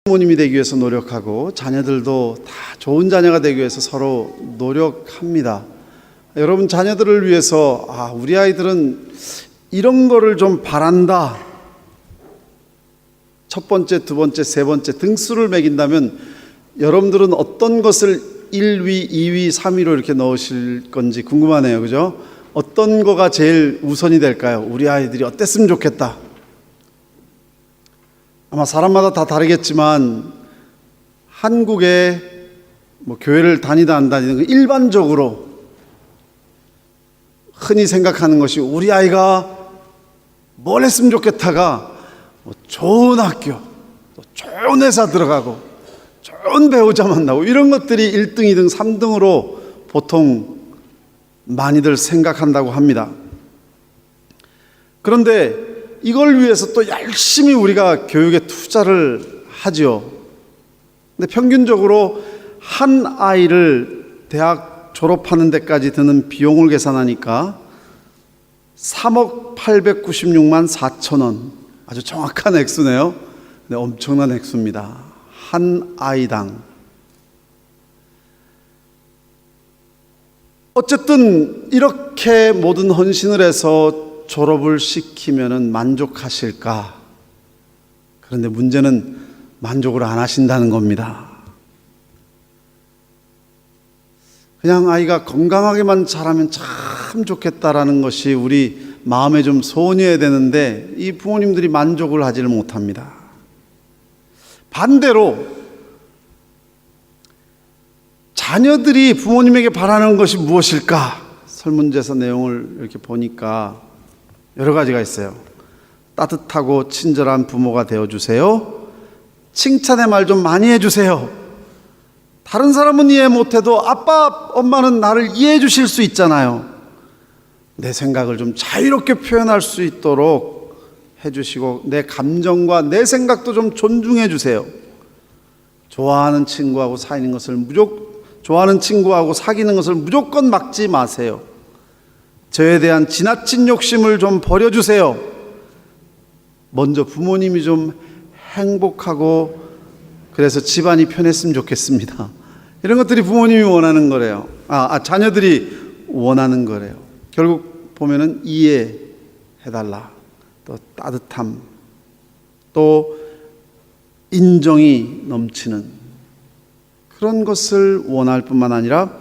부모님이 되기 위해서 노력하고 자녀들도 다 좋은 자녀가 되기 위해서 서로 노력합니다. 여러분, 자녀들을 위해서 우리 아이들은 이런 거를 좀 바란다, 첫 번째, 두 번째, 세 번째 등수를 매긴다면 여러분들은 어떤 것을 1위, 2위, 3위로 이렇게 넣으실 건지 궁금하네요. 그죠? 어떤 거가 제일 우선이 될까요? 우리 아이들이 어땠으면 좋겠다. 아마 사람마다 다 다르겠지만 한국의 교회를 다니다 안 다니는 거 일반적으로 흔히 생각하는 것이 우리 아이가 뭘 했으면 좋겠다가 좋은 학교, 좋은 회사 들어가고 좋은 배우자 만나고 이런 것들이 1등, 2등, 3등으로 보통 많이들 생각한다고 합니다. 그런데 이걸 위해서 또 열심히 우리가 교육에 투자를 하죠. 근데 평균적으로 한 아이를 대학 졸업하는 데까지 드는 비용을 계산하니까 3억 896만 4천 원, 아주 정확한 액수네요. 네, 엄청난 액수입니다. 한 아이당. 어쨌든 이렇게 모든 헌신을 해서 졸업을 시키면은 만족하실까? 그런데 문제는 만족을 안 하신다는 겁니다. 그냥 아이가 건강하게만 자라면 참 좋겠다라는 것이 우리 마음에 좀 소원이어야 되는데 이 부모님들이 만족을 하지를 못합니다. 반대로 자녀들이 부모님에게 바라는 것이 무엇일까? 설문조사 내용을 이렇게 보니까 여러 가지가 있어요. 따뜻하고 친절한 부모가 되어주세요. 칭찬의 말 좀 많이 해주세요. 다른 사람은 이해 못해도 아빠, 엄마는 나를 이해해 주실 수 있잖아요. 내 생각을 좀 자유롭게 표현할 수 있도록 해주시고 내 감정과 내 생각도 좀 존중해 주세요. 좋아하는 친구하고 사귀는 것을 무조건 막지 마세요. 저에 대한 지나친 욕심을 좀 버려주세요. 먼저 부모님이 좀 행복하고 그래서 집안이 편했으면 좋겠습니다. 이런 것들이 부모님이 원하는 거래요. 자녀들이 원하는 거래요. 결국 보면은 이해해달라, 또 따뜻함, 또 인정이 넘치는 그런 것을 원할 뿐만 아니라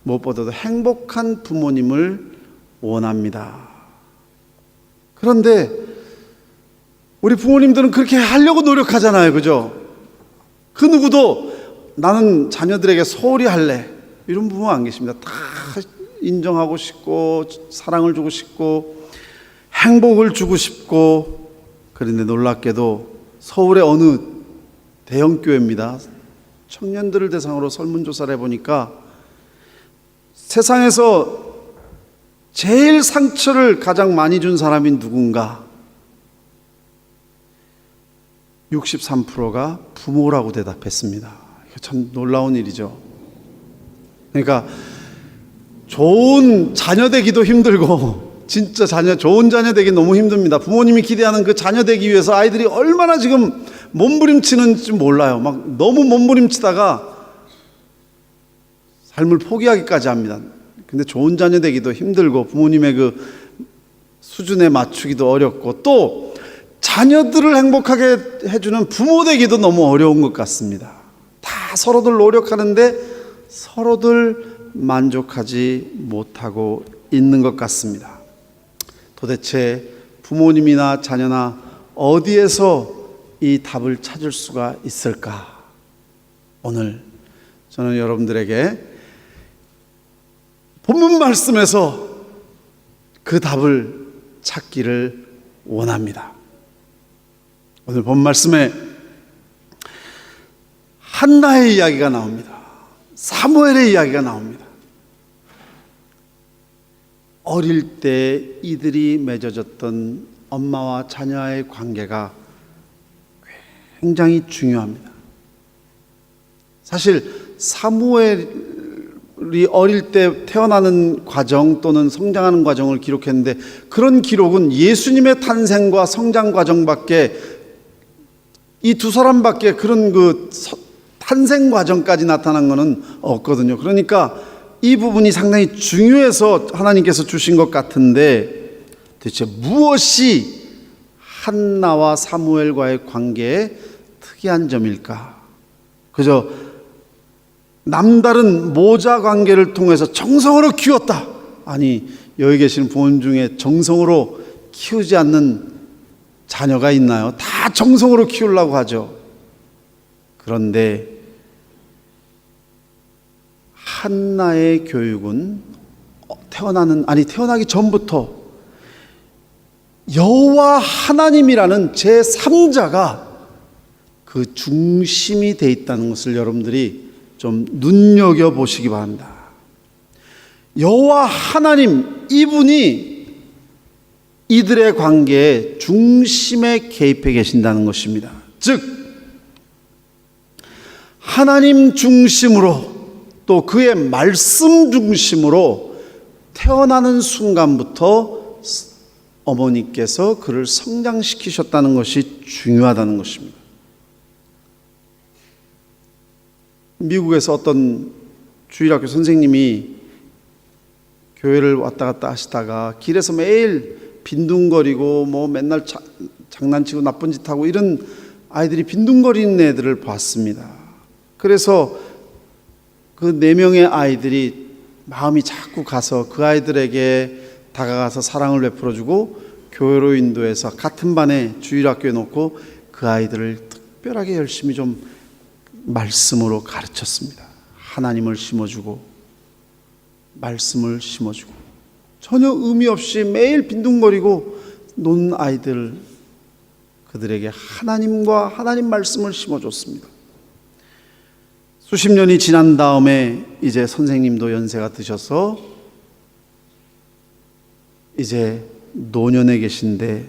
무엇보다도 행복한 부모님을 원합니다. 그런데 우리 부모님들은 그렇게 하려고 노력하잖아요. 그죠? 그 누구도 나는 자녀들에게 소홀히 할래 이런 부모 안 계십니다. 다 인정하고 싶고 사랑을 주고 싶고 행복을 주고 싶고. 그런데 놀랍게도 서울의 어느 대형교회입니다. 청년들을 대상으로 설문조사를 해보니까 세상에서 제일 상처를 가장 많이 준 사람이 누군가? 63%가 부모라고 대답했습니다. 이거 참 놀라운 일이죠. 그러니까 좋은 자녀 되기도 힘들고 진짜 좋은 자녀 되기 너무 힘듭니다. 부모님이 기대하는 그 자녀 되기 위해서 아이들이 얼마나 지금 몸부림치는지 몰라요. 막 너무 몸부림치다가 삶을 포기하기까지 합니다. 근데 좋은 자녀 되기도 힘들고 부모님의 그 수준에 맞추기도 어렵고 또 자녀들을 행복하게 해주는 부모 되기도 너무 어려운 것 같습니다. 다 서로들 노력하는데 서로들 만족하지 못하고 있는 것 같습니다. 도대체 부모님이나 자녀나 어디에서 이 답을 찾을 수가 있을까? 오늘 저는 여러분들에게 본문 말씀에서 그 답을 찾기를 원합니다. 오늘 본 말씀에 한나의 이야기가 나옵니다. 사무엘의 이야기가 나옵니다. 어릴 때 이들이 맺어졌던 엄마와 자녀의 관계가 굉장히 중요합니다. 사실 사무엘이 어릴 때 태어나는 과정 또는 성장하는 과정을 기록했는데 그런 기록은 예수님의 탄생과 성장 과정밖에 이 두 사람밖에 그런 탄생 과정까지 나타난 것은 없거든요. 그러니까 이 부분이 상당히 중요해서 하나님께서 주신 것 같은데, 대체 무엇이 한나와 사무엘과의 관계에 특이한 점일까? 그저 남다른 모자 관계를 통해서 정성으로 키웠다. 아니, 여기 계시는 부모님 중에 정성으로 키우지 않는 자녀가 있나요? 다 정성으로 키우려고 하죠. 그런데 한나의 교육은 태어나기 전부터 여호와 하나님이라는 제3자가 그 중심이 돼 있다는 것을 여러분들이 좀 눈여겨보시기 바랍니다. 여호와 하나님, 이분이 이들의 관계에 중심에 개입해 계신다는 것입니다. 즉 하나님 중심으로, 또 그의 말씀 중심으로 태어나는 순간부터 어머니께서 그를 성장시키셨다는 것이 중요하다는 것입니다. 미국에서 어떤 주일학교 선생님이 교회를 왔다 갔다 하시다가 길에서 매일 빈둥거리고 맨날 장난치고 나쁜 짓 하고 이런 아이들이 빈둥거리는 애들을 봤습니다. 그래서 그 4명의 아이들이 마음이 자꾸 가서 그 아이들에게 다가가서 사랑을 베풀어주고 교회로 인도해서 같은 반에 주일학교에 놓고 그 아이들을 특별하게 열심히 좀 말씀으로 가르쳤습니다. 하나님을 심어주고 말씀을 심어주고, 전혀 의미 없이 매일 빈둥거리고 노는 아이들, 그들에게 하나님과 하나님 말씀을 심어줬습니다. 수십 년이 지난 다음에 이제 선생님도 연세가 드셔서 이제 노년에 계신데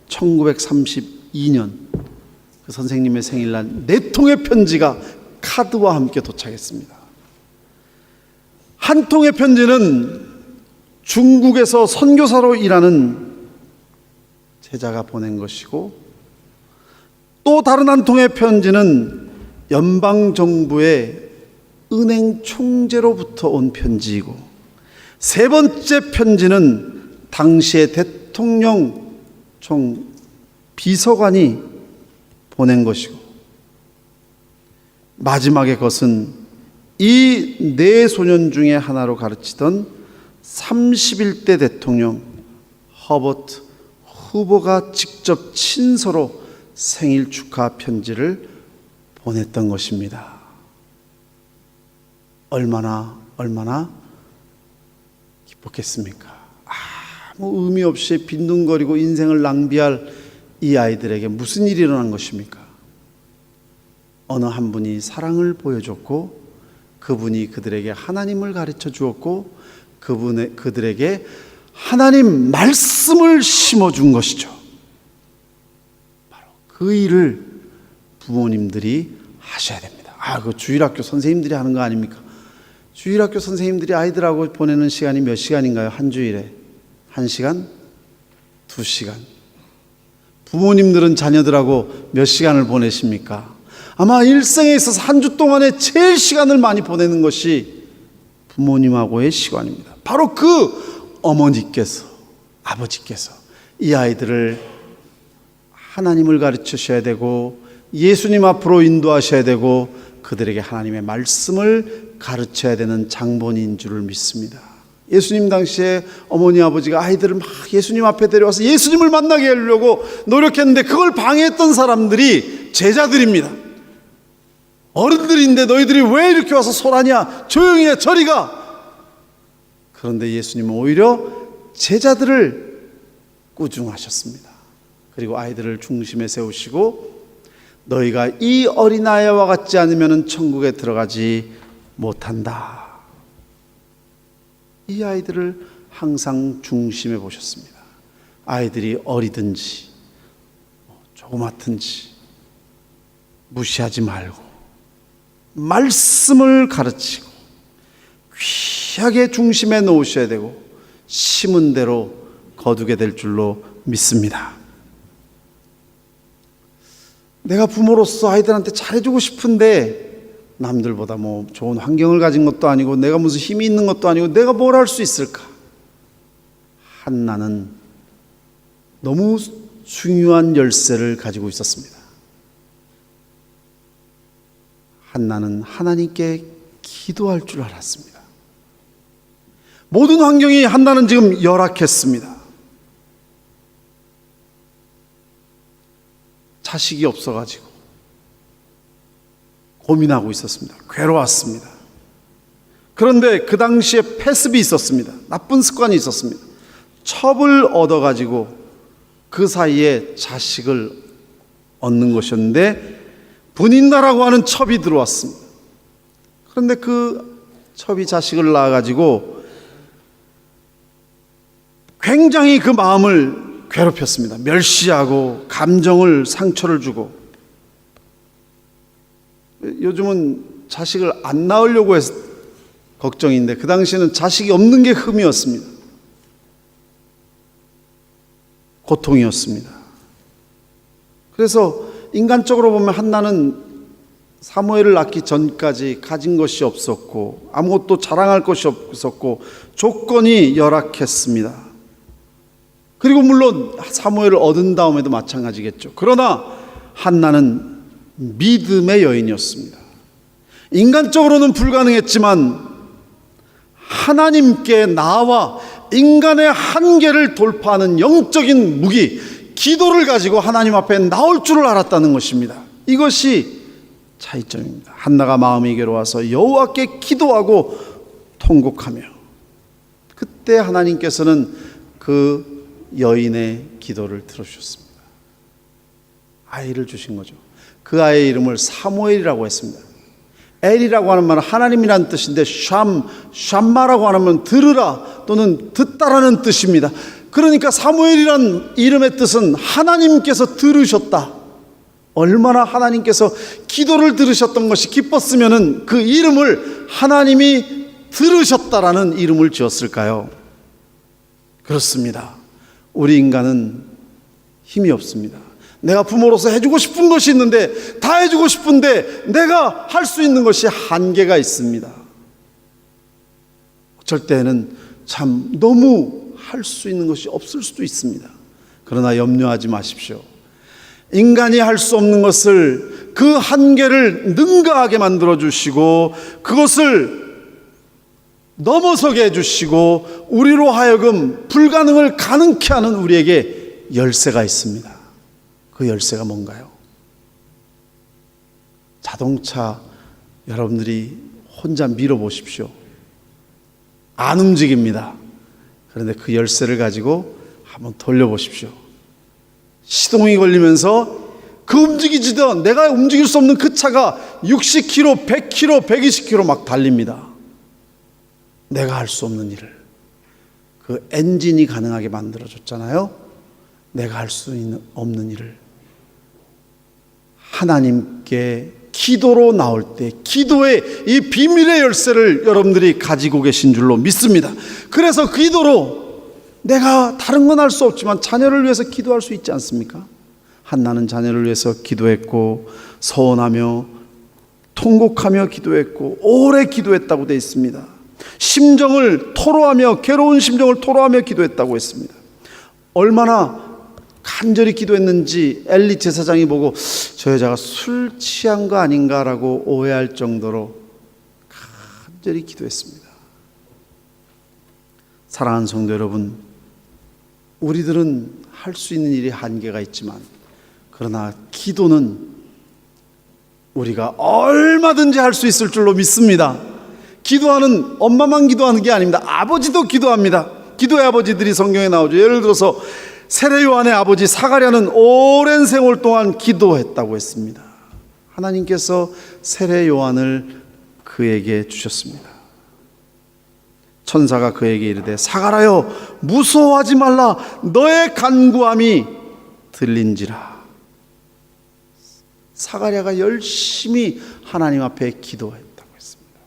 1932년 그 선생님의 생일날 4통의 편지가 카드와 함께 도착했습니다. 한 통의 편지는 중국에서 선교사로 일하는 제자가 보낸 것이고, 또 다른 한 통의 편지는 연방정부의 은행 총재로부터 온 편지이고, 세 번째 편지는 당시의 대통령 비서관이 보낸 것이고, 마지막에 것은 이 4소년 중에 하나로 가르치던 31대 대통령 허버트 후보가 직접 친서로 생일 축하 편지를 보냈던 것입니다. 얼마나 기뻤겠습니까? 아무 의미 없이 빈둥거리고 인생을 낭비할 이 아이들에게 무슨 일이 일어난 것입니까? 어느 한 분이 사랑을 보여줬고, 그분이 그들에게 하나님을 가르쳐 주었고, 그들에게 하나님 말씀을 심어준 것이죠. 바로 그 일을 부모님들이 하셔야 됩니다. 그 주일학교 선생님들이 하는 거 아닙니까? 주일학교 선생님들이 아이들하고 보내는 시간이 몇 시간인가요? 한 주일에 1시간? 2시간? 부모님들은 자녀들하고 몇 시간을 보내십니까? 아마 일생에 있어서 한 주 동안에 제일 시간을 많이 보내는 것이 부모님하고의 시간입니다. 바로 그 어머니께서, 아버지께서 이 아이들을 하나님을 가르치셔야 되고, 예수님 앞으로 인도하셔야 되고, 그들에게 하나님의 말씀을 가르쳐야 되는 장본인 줄을 믿습니다. 예수님 당시에 어머니 아버지가 아이들을 막 예수님 앞에 데려와서 예수님을 만나게 하려고 노력했는데, 그걸 방해했던 사람들이 제자들입니다. 어른들인데 너희들이 왜 이렇게 와서 소라냐? 조용히 해, 저리 가. 그런데 예수님은 오히려 제자들을 꾸중하셨습니다. 그리고 아이들을 중심에 세우시고, 너희가 이 어린아이와 같지 않으면 천국에 들어가지 못한다. 이 아이들을 항상 중심에 보셨습니다. 아이들이 어리든지 조그맣든지 무시하지 말고 말씀을 가르치고 귀하게 중심에 놓으셔야 되고, 심은 대로 거두게 될 줄로 믿습니다. 내가 부모로서 아이들한테 잘해주고 싶은데 남들보다 뭐 좋은 환경을 가진 것도 아니고 내가 무슨 힘이 있는 것도 아니고 내가 뭘 할 수 있을까? 한나는 너무 중요한 열쇠를 가지고 있었습니다. 한나는 하나님께 기도할 줄 알았습니다. 모든 환경이 한나는 지금 열악했습니다. 자식이 없어가지고 고민하고 있었습니다. 괴로웠습니다. 그런데 그 당시에 패습이 있었습니다. 나쁜 습관이 있었습니다. 첩을 얻어가지고 그 사이에 자식을 얻는 것이었는데 분인나라고 하는 첩이 들어왔습니다. 그런데 그 첩이 자식을 낳아가지고 굉장히 그 마음을 괴롭혔습니다. 멸시하고 감정을 상처를 주고. 요즘은 자식을 안 낳으려고 해서 걱정인데 그 당시에는 자식이 없는 게 흠이었습니다. 고통이었습니다. 그래서 인간적으로 보면 한나는 사무엘을 낳기 전까지 가진 것이 없었고 아무것도 자랑할 것이 없었고 조건이 열악했습니다. 그리고 물론 사무엘을 얻은 다음에도 마찬가지겠죠. 그러나 한나는 믿음의 여인이었습니다. 인간적으로는 불가능했지만 하나님께 나와 인간의 한계를 돌파하는 영적인 무기, 기도를 가지고 하나님 앞에 나올 줄을 알았다는 것입니다. 이것이 차이점입니다. 한나가 마음이 괴로워서 여호와께 기도하고 통곡하며, 그때 하나님께서는 그 여인의 기도를 들어주셨습니다. 아이를 주신 거죠. 그 아이의 이름을 사무엘이라고 했습니다. 엘이라고 하는 말은 하나님이라는 뜻인데 샴마라고 하면 들으라 또는 듣다라는 뜻입니다. 그러니까 사무엘이란 이름의 뜻은 하나님께서 들으셨다. 얼마나 하나님께서 기도를 들으셨던 것이 기뻤으면은 그 이름을 하나님이 들으셨다라는 이름을 지었을까요? 그렇습니다. 우리 인간은 힘이 없습니다. 내가 부모로서 해주고 싶은 것이 있는데 다 해주고 싶은데 내가 할 수 있는 것이 한계가 있습니다. 어쩔 때는 참 너무 할 수 있는 것이 없을 수도 있습니다. 그러나 염려하지 마십시오. 인간이 할 수 없는 것을, 그 한계를 능가하게 만들어 주시고 그것을 넘어서게 해주시고 우리로 하여금 불가능을 가능케 하는 우리에게 열쇠가 있습니다. 그 열쇠가 뭔가요? 자동차 여러분들이 혼자 밀어보십시오. 안 움직입니다. 그런데 그 열쇠를 가지고 한번 돌려보십시오. 시동이 걸리면서 그 움직이지도 내가 움직일 수 없는 그 차가 60km, 100km, 120km 막 달립니다. 내가 할 수 없는 일을 그 엔진이 가능하게 만들어줬잖아요. 내가 할 수 없는 일을 하나님께 기도로 나올 때, 기도의 이 비밀의 열쇠를 여러분들이 가지고 계신 줄로 믿습니다. 그래서 기도로 내가 다른 건 할 수 없지만 자녀를 위해서 기도할 수 있지 않습니까? 한나는 자녀를 위해서 기도했고 서원하며 통곡하며 기도했고 오래 기도했다고 되어 있습니다. 심정을 토로하며, 괴로운 심정을 토로하며 기도했다고 했습니다. 얼마나 간절히 기도했는지 엘리 제사장이 보고 저 여자가 술 취한 거 아닌가라고 오해할 정도로 간절히 기도했습니다. 사랑하는 성도 여러분, 우리들은 할 수 있는 일이 한계가 있지만 그러나 기도는 우리가 얼마든지 할 수 있을 줄로 믿습니다. 기도하는 엄마만 기도하는 게 아닙니다. 아버지도 기도합니다. 기도의 아버지들이 성경에 나오죠. 예를 들어서 세례 요한의 아버지 사가랴는 오랜 세월 동안 기도했다고 했습니다. 하나님께서 세례 요한을 그에게 주셨습니다. 천사가 그에게 이르되 사가랴여 무서워하지 말라, 너의 간구함이 들린지라. 사가랴가 열심히 하나님 앞에 기도했다고 했습니다.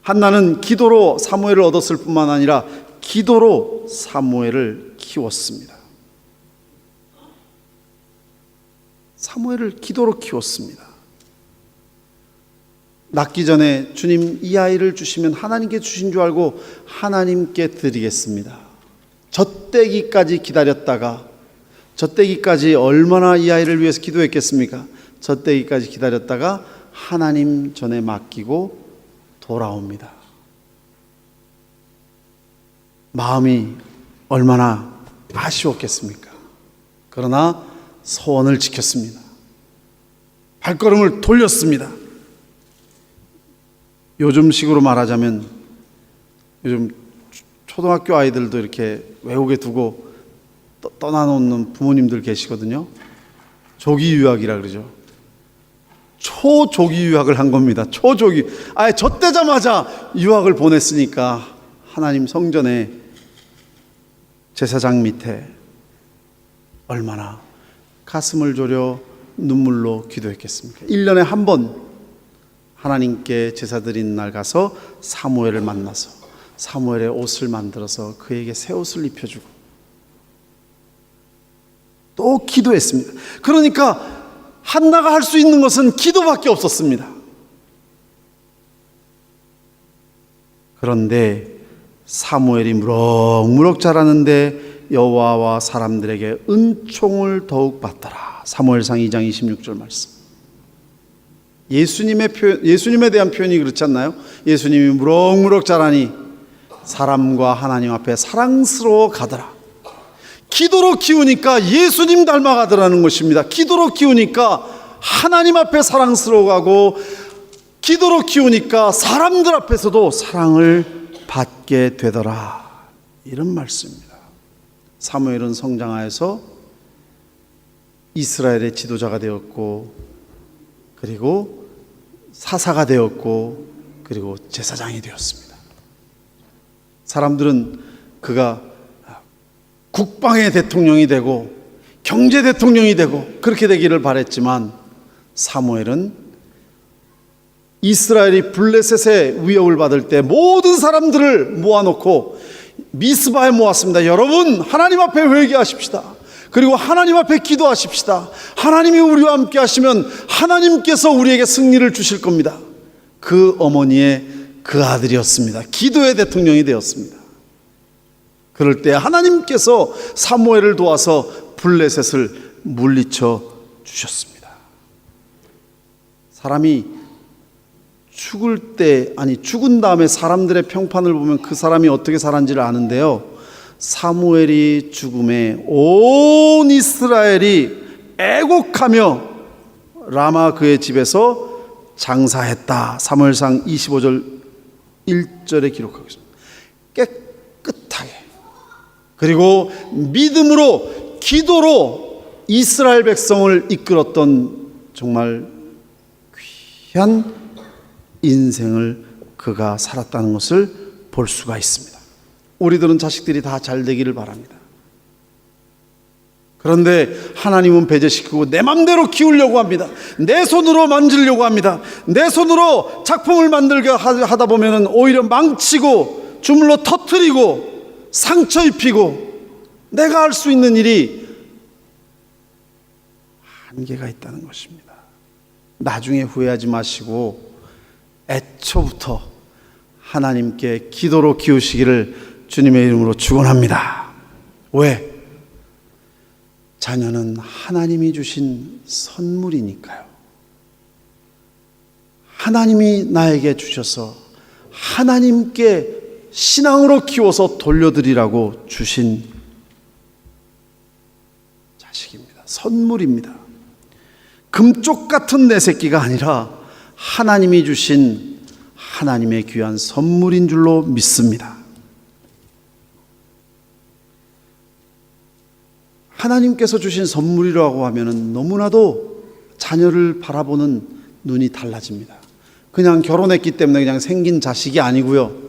한나는 기도로 사무엘을 얻었을 뿐만 아니라 기도로 사무엘을 키웠습니다. 사무엘을 기도로 키웠습니다. 낳기 전에 주님 이 아이를 주시면 하나님께 주신 줄 알고 하나님께 드리겠습니다. 젖대기까지 기다렸다가, 젖대기까지 얼마나 이 아이를 위해서 기도했겠습니까? 젖대기까지 기다렸다가 하나님 전에 맡기고 돌아옵니다. 마음이 얼마나 아쉬웠겠습니까? 그러나 소원을 지켰습니다. 발걸음을 돌렸습니다. 요즘식으로 말하자면 요즘 초등학교 아이들도 이렇게 외국에 두고 떠나놓는 부모님들 계시거든요. 조기 유학이라 그러죠. 초조기 유학을 한 겁니다. 초조기. 아예 젖대자마자 유학을 보냈으니까 하나님 성전에 제사장 밑에 얼마나 가슴을 졸여 눈물로 기도했겠습니까? 1년에 한 번 하나님께 제사 드린 날 가서 사무엘을 만나서 사무엘의 옷을 만들어서 그에게 새 옷을 입혀주고 또 기도했습니다. 그러니까 한나가 할 수 있는 것은 기도밖에 없었습니다. 그런데 사무엘이 무럭무럭 자라는데 여호와와 사람들에게 은총을 더욱 받더라. 사무엘상 2장 26절 말씀. 예수님에 대한 표현이 그렇지 않나요? 예수님이 무럭무럭 자라니 사람과 하나님 앞에 사랑스러워 가더라. 기도로 키우니까 예수님 닮아가더라는 것입니다. 기도로 키우니까 하나님 앞에 사랑스러워 가고, 기도로 키우니까 사람들 앞에서도 사랑을 받게 되더라. 이런 말씀입니다. 사무엘은 성장하여서 이스라엘의 지도자가 되었고, 그리고 사사가 되었고, 그리고 제사장이 되었습니다. 사람들은 그가 국방의 대통령이 되고 경제 대통령이 되고 그렇게 되기를 바랬지만, 사무엘은 이스라엘이 블레셋의 위협을 받을 때 모든 사람들을 모아놓고 미스바에 모았습니다. 여러분, 하나님 앞에 회개하십시다. 그리고 하나님 앞에 기도하십시다. 하나님이 우리와 함께 하시면 하나님께서 우리에게 승리를 주실 겁니다. 그 어머니의 그 아들이었습니다. 기도의 대통령이 되었습니다. 그럴 때 하나님께서 사무엘을 도와서 블레셋을 물리쳐 주셨습니다. 사람이 죽은 다음에 사람들의 평판을 보면 그 사람이 어떻게 살았는지를 아는데요, 사무엘이 죽음에 온 이스라엘이 애곡하며 라마 그의 집에서 장사했다. 사무엘상 25절 1절에 기록하고 있습니다. 깨끗하게, 그리고 믿음으로 기도로 이스라엘 백성을 이끌었던 정말 귀한 인생을 그가 살았다는 것을 볼 수가 있습니다. 우리들은 자식들이 다 잘 되기를 바랍니다. 그런데 하나님은 배제시키고 내 맘대로 키우려고 합니다. 내 손으로 만지려고 합니다. 내 손으로 작품을 만들게 하다 보면 오히려 망치고 주물러 터뜨리고 상처 입히고, 내가 할 수 있는 일이 한계가 있다는 것입니다. 나중에 후회하지 마시고 애초부터 하나님께 기도로 키우시기를 주님의 이름으로 축원합니다. 왜? 자녀는 하나님이 주신 선물이니까요. 하나님이 나에게 주셔서 하나님께 신앙으로 키워서 돌려드리라고 주신 자식입니다. 선물입니다. 금쪽 같은 내 새끼가 아니라 하나님이 주신 하나님의 귀한 선물인 줄로 믿습니다. 하나님께서 주신 선물이라고 하면 너무나도 자녀를 바라보는 눈이 달라집니다. 그냥 결혼했기 때문에 그냥 생긴 자식이 아니고요.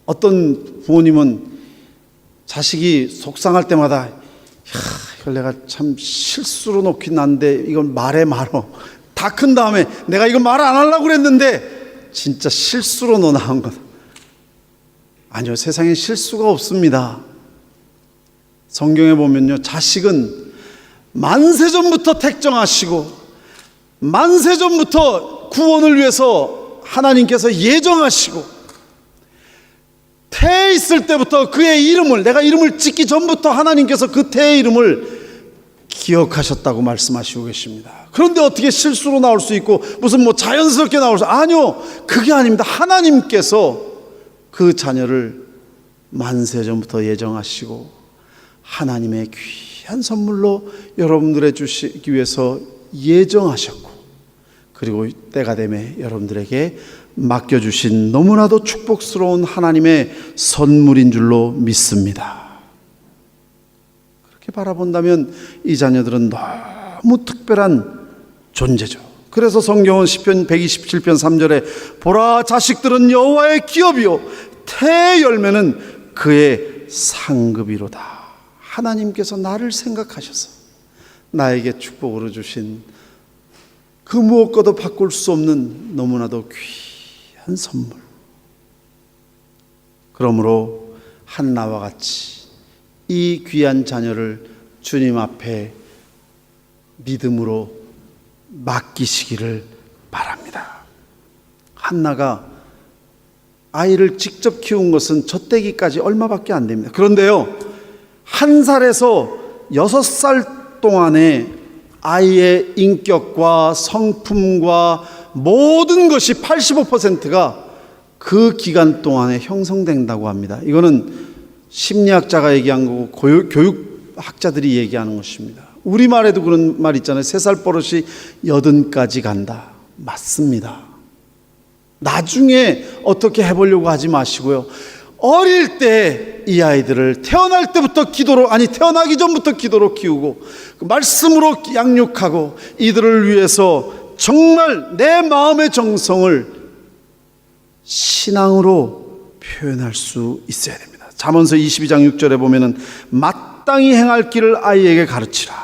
어떤 부모님은 자식이 속상할 때마다 이걸 내가 참 실수로 놓긴 난데 이건 말해 말어. 다 큰 다음에 내가 이거 말 안 하려고 그랬는데 진짜 실수로 너 낳은 것. 아니요, 세상에 실수가 없습니다. 성경에 보면요, 자식은 만세전부터 택정하시고 만세전부터 구원을 위해서 하나님께서 예정하시고 태에 있을 때부터 그의 이름을, 내가 이름을 짓기 전부터 하나님께서 그 태의 이름을 기억하셨다고 말씀하시고 계십니다. 그런데 어떻게 실수로 나올 수 있고 무슨 뭐 자연스럽게 나올 수, 아니요, 그게 아닙니다. 하나님께서 그 자녀를 만세전부터 예정하시고 하나님의 귀한 선물로 여러분들에 주시기 위해서 예정하셨고, 그리고 때가 되매 여러분들에게 맡겨주신 너무나도 축복스러운 하나님의 선물인 줄로 믿습니다. 그렇게 바라본다면 이 자녀들은 너무 특별한 존재죠. 그래서 성경은 시편 127편 3절에 보라, 자식들은 여호와의 기업이요 태의 열매는 그의 상급이로다. 하나님께서 나를 생각하셔서 나에게 축복으로 주신 그 무엇과도 바꿀 수 없는 너무나도 귀한 선물. 그러므로 한나와 같이 이 귀한 자녀를 주님 앞에 믿음으로 맡기시기를 바랍니다. 한나가 아이를 직접 키운 것은 젖대기까지 얼마밖에 안 됩니다. 그런데요, 1살에서 6살 동안에 아이의 인격과 성품과 모든 것이 85%가 그 기간 동안에 형성된다고 합니다. 이거는 심리학자가 얘기한 거고 교육학자들이 얘기하는 것입니다. 우리말에도 그런 말 있잖아요. 3살 버릇이 80까지 간다. 맞습니다. 나중에 어떻게 해보려고 하지 마시고요, 어릴 때 이 아이들을 태어날 때부터 기도로, 아니 태어나기 전부터 기도로 키우고 말씀으로 양육하고 이들을 위해서 정말 내 마음의 정성을 신앙으로 표현할 수 있어야 됩니다. 잠언서 22장 6절에 보면은 마땅히 행할 길을 아이에게 가르치라.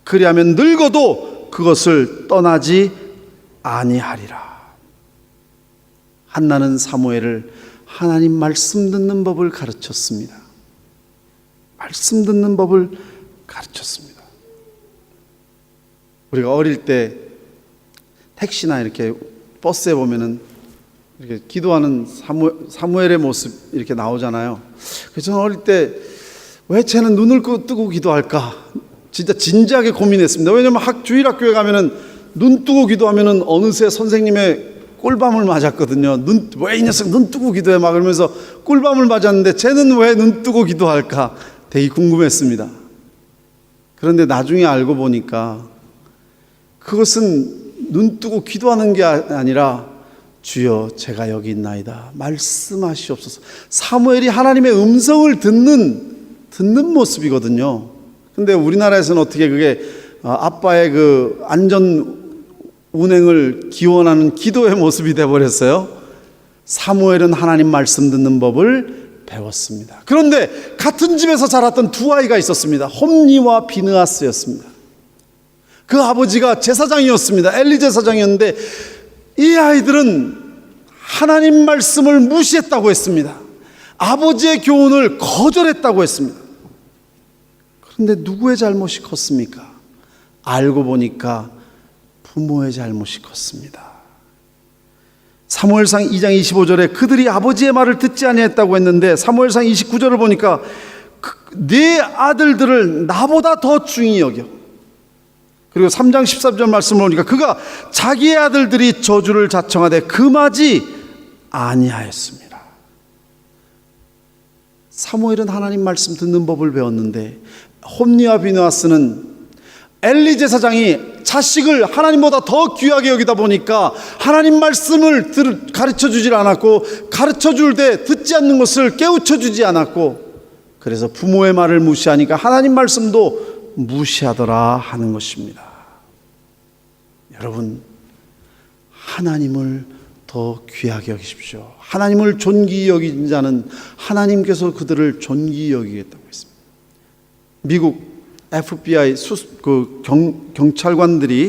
그리하면 늙어도 그것을 떠나지 아니하리라. 한나는 사무엘을 하나님 말씀 듣는 법을 가르쳤습니다. 말씀 듣는 법을 가르쳤습니다. 우리가 어릴 때 택시나 이렇게 버스에 보면은 이렇게 기도하는 사무엘의 모습 이렇게 나오잖아요. 그래서 저는 어릴 때 왜 쟤는 눈을 뜨고 기도할까? 진짜 진지하게 고민했습니다. 왜냐면 주일학교에 가면은 눈 뜨고 기도하면은 어느새 선생님의 꿀밤을 맞았거든요. 왜 이 녀석 눈 뜨고 기도해 막 그러면서 꿀밤을 맞았는데 쟤는 왜 눈 뜨고 기도할까? 되게 궁금했습니다. 그런데 나중에 알고 보니까 그것은 눈 뜨고 기도하는 게 아니라 주여 제가 여기 있나이다 말씀하시옵소서. 사무엘이 하나님의 음성을 듣는 모습이거든요. 근데 우리나라에서는 어떻게 그게 아빠의 그 안전 운행을 기원하는 기도의 모습이 되어버렸어요. 사무엘은 하나님 말씀 듣는 법을 배웠습니다. 그런데 같은 집에서 자랐던 두 아이가 있었습니다. 홈니와 비느하스였습니다. 그 아버지가 제사장이었습니다. 엘리 제사장이었는데 이 아이들은 하나님 말씀을 무시했다고 했습니다. 아버지의 교훈을 거절했다고 했습니다. 그런데 누구의 잘못이 컸습니까? 알고 보니까 부모의 잘못이 컸습니다. 사무엘상 2장 25절에 그들이 아버지의 말을 듣지 아니했다고 했는데 사무엘상 29절을 보니까 네 아들들을 나보다 더 중히 여겨. 그리고 3장 13절 말씀을 보니까 그가 자기의 아들들이 저주를 자청하되 금하지 아니하였습니다. 사무엘은 하나님 말씀 듣는 법을 배웠는데 홈니와 비느하스는 엘리 제사장이 자식을 하나님보다 더 귀하게 여기다 보니까 하나님 말씀을 가르쳐주질 않았고 가르쳐줄 때 듣지 않는 것을 깨우쳐주지 않았고 그래서 부모의 말을 무시하니까 하나님 말씀도 무시하더라 하는 것입니다. 여러분, 하나님을 더 귀하게 여기십시오. 하나님을 존귀히 여긴 자는 하나님께서 그들을 존귀히 여기겠다고 했습니다. 미국 FBI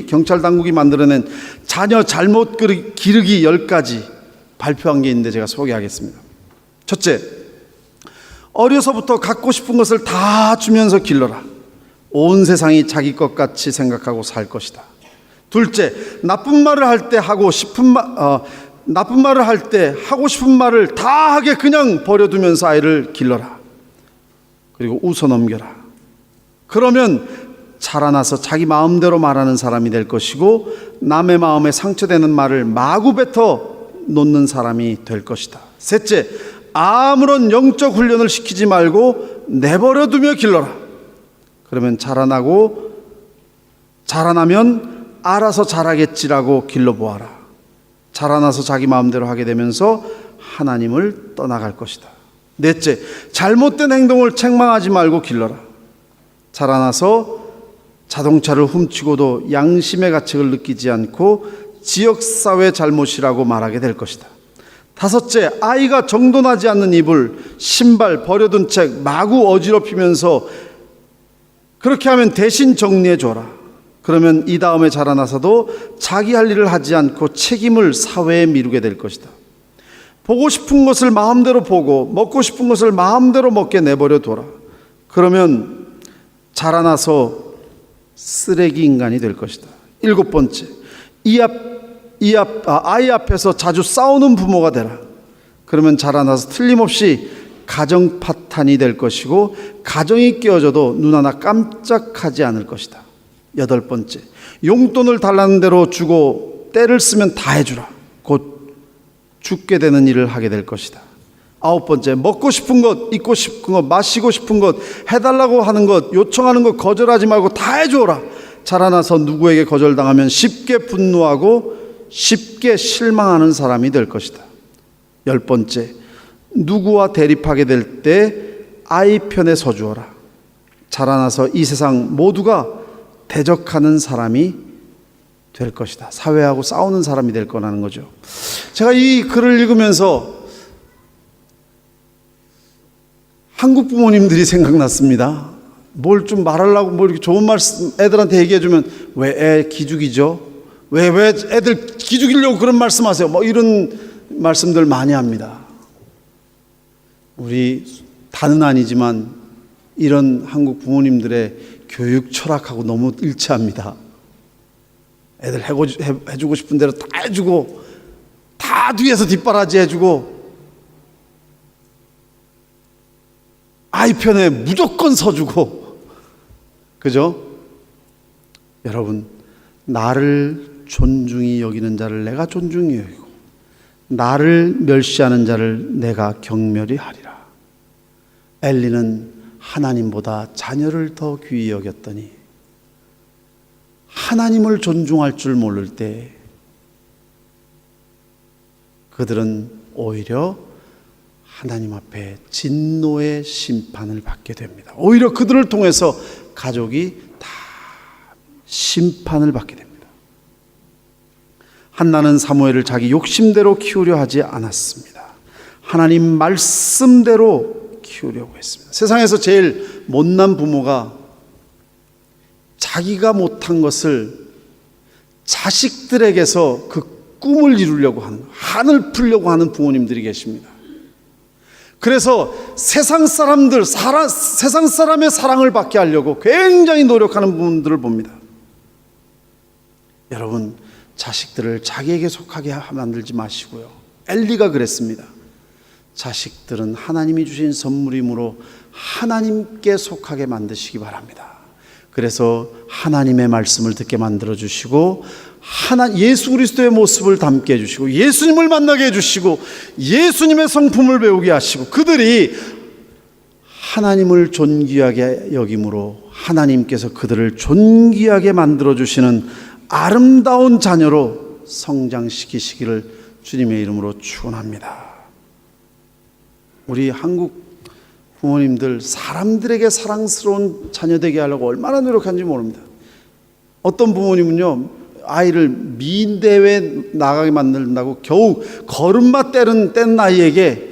경찰 당국이 만들어낸 자녀 잘못 기르기 10가지 발표한 게 있는데 제가 소개하겠습니다. 첫째, 어려서부터 갖고 싶은 것을 다 주면서 길러라. 온 세상이 자기 것 같이 생각하고 살 것이다. 둘째, 나쁜 말을 할 때 하고 싶은 말을 다 하게 그냥 버려두면서 아이를 길러라. 그리고 웃어 넘겨라. 그러면 자라나서 자기 마음대로 말하는 사람이 될 것이고 남의 마음에 상처되는 말을 마구 뱉어 놓는 사람이 될 것이다. 셋째, 아무런 영적 훈련을 시키지 말고 내버려두며 길러라. 그러면 자라나면 알아서 자라겠지라고 길러보아라. 자라나서 자기 마음대로 하게 되면서 하나님을 떠나갈 것이다. 넷째, 잘못된 행동을 책망하지 말고 길러라. 자라나서 자동차를 훔치고도 양심의 가책을 느끼지 않고 지역사회 잘못이라고 말하게 될 것이다. 다섯째, 아이가 정돈하지 않는 이불, 신발, 버려둔 책 마구 어지럽히면서 그렇게 하면 대신 정리해 줘라. 그러면 이 다음에 자라나서도 자기 할 일을 하지 않고 책임을 사회에 미루게 될 것이다. 보고 싶은 것을 마음대로 보고 먹고 싶은 것을 마음대로 먹게 내버려 둬라. 그러면 자라나서 쓰레기 인간이 될 것이다. 일곱 번째, 아이 앞에서 자주 싸우는 부모가 되라. 그러면 자라나서 틀림없이 가정 파탄이 될 것이고 가정이 깨어져도 눈 하나 깜짝하지 않을 것이다. 여덟 번째, 용돈을 달라는 대로 주고 때를 쓰면 다 해주라. 곧 죽게 되는 일을 하게 될 것이다. 아홉 번째, 먹고 싶은 것, 입고 싶은 것, 마시고 싶은 것, 해달라고 하는 것, 요청하는 것 거절하지 말고 다 해줘라. 자라나서 누구에게 거절당하면 쉽게 분노하고 쉽게 실망하는 사람이 될 것이다. 열 번째, 누구와 대립하게 될 때 아이 편에 서주어라. 자라나서 이 세상 모두가 대적하는 사람이 될 것이다. 사회하고 싸우는 사람이 될 거라는 거죠. 제가 이 글을 읽으면서 한국 부모님들이 생각났습니다. 뭘 좀 말하려고 뭐 이렇게 좋은 말씀 애들한테 얘기해주면 왜 애 기죽이죠? 왜 애들 기죽이려고 그런 말씀하세요? 뭐 이런 말씀들 많이 합니다. 우리 다는 아니지만 이런 한국 부모님들의 교육 철학하고 너무 일치합니다. 애들 해주고 싶은 대로 다 해주고 다 뒤에서 뒷바라지 해주고 아이 편에 무조건 서주고, 그죠? 여러분, 나를 존중히 여기는 자를 내가 존중히 여기고 나를 멸시하는 자를 내가 경멸히 하리라. 엘리는 하나님보다 자녀를 더 귀히 여겼더니 하나님을 존중할 줄 모를 때 그들은 오히려 하나님 앞에 진노의 심판을 받게 됩니다. 오히려 그들을 통해서 가족이 다 심판을 받게 됩니다. 한나는 사무엘을 자기 욕심대로 키우려 하지 않았습니다. 하나님 말씀대로 키우려고 했습니다. 세상에서 제일 못난 부모가 자기가 못한 것을 자식들에게서 그 꿈을 이루려고 하는, 한을 풀려고 하는 부모님들이 계십니다. 그래서 세상 사람의 사랑을 받게 하려고 굉장히 노력하는 부분들을 봅니다. 여러분, 자식들을 자기에게 속하게 만들지 마시고요. 엘리가 그랬습니다. 자식들은 하나님이 주신 선물이므로 하나님께 속하게 만드시기 바랍니다. 그래서 하나님의 말씀을 듣게 만들어 주시고 예수 그리스도의 모습을 담게 해주시고 예수님을 만나게 해주시고 예수님의 성품을 배우게 하시고 그들이 하나님을 존귀하게 여김으로 하나님께서 그들을 존귀하게 만들어 주시는 아름다운 자녀로 성장시키시기를 주님의 이름으로 축원합니다. 우리 한국 부모님들 사람들에게 사랑스러운 자녀 되게 하려고 얼마나 노력하는지 모릅니다. 어떤 부모님은요, 아이를 미인대회에 나가게 만든다고 겨우 걸음마 뗀 아이에게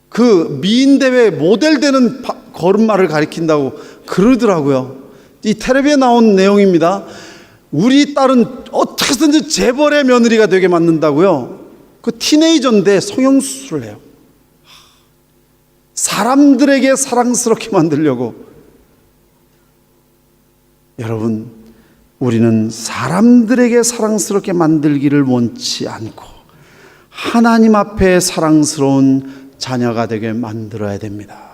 그 미인대회 모델 되는 걸음마를 가르친다고 그러더라고요. 이 텔레비에 나온 내용입니다. 우리 딸은 어떻게든지 재벌의 며느리가 되게 만든다고요. 그 티네이저인데 성형수술을 해요. 사람들에게 사랑스럽게 만들려고. 여러분, 우리는 사람들에게 사랑스럽게 만들기를 원치 않고 하나님 앞에 사랑스러운 자녀가 되게 만들어야 됩니다.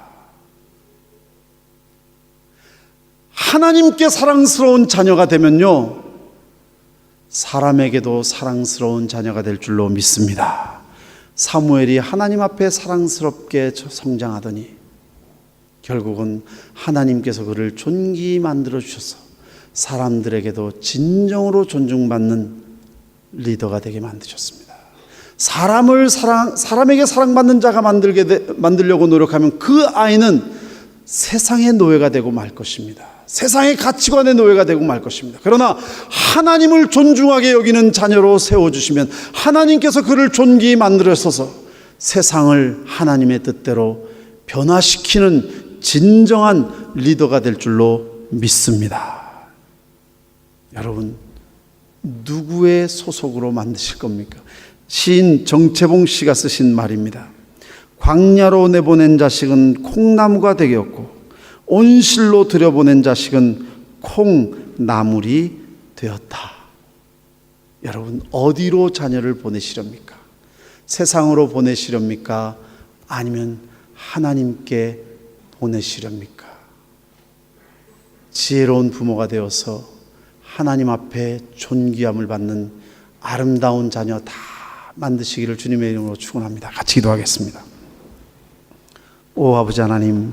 하나님께 사랑스러운 자녀가 되면요, 사람에게도 사랑스러운 자녀가 될 줄로 믿습니다. 사무엘이 하나님 앞에 사랑스럽게 성장하더니 결국은 하나님께서 그를 존귀히 만들어 주셔서 사람들에게도 진정으로 존중받는 리더가 되게 만드셨습니다. 사람에게 사랑받는 자가 만들려고 노력하면 그 아이는 세상의 노예가 되고 말 것입니다. 세상의 가치관의 노예가 되고 말 것입니다. 그러나 하나님을 존중하게 여기는 자녀로 세워주시면 하나님께서 그를 존귀히 만들어서서 세상을 하나님의 뜻대로 변화시키는 진정한 리더가 될 줄로 믿습니다. 여러분, 누구의 소속으로 만드실 겁니까? 시인 정채봉 씨가 쓰신 말입니다. 광야로 내보낸 자식은 콩나무가 되었고 온실로 들여보낸 자식은 콩나물이 되었다. 여러분, 어디로 자녀를 보내시렵니까? 세상으로 보내시렵니까? 아니면 하나님께 보내시렵니까? 지혜로운 부모가 되어서 하나님 앞에 존귀함을 받는 아름다운 자녀 다 만드시기를 주님의 이름으로 축원합니다. 같이 기도하겠습니다. 오 아버지 하나님,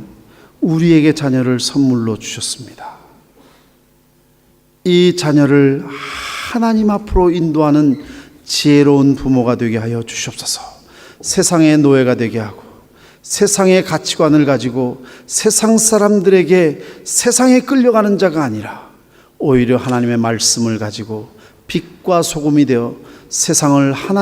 우리에게 자녀를 선물로 주셨습니다. 이 자녀를 하나님 앞으로 인도하는 지혜로운 부모가 되게 하여 주시옵소서. 세상의 노예가 되게 하고 세상의 가치관을 가지고 세상 사람들에게 세상에 끌려가는 자가 아니라 오히려 하나님의 말씀을 가지고 빛과 소금이 되어 세상을 하나님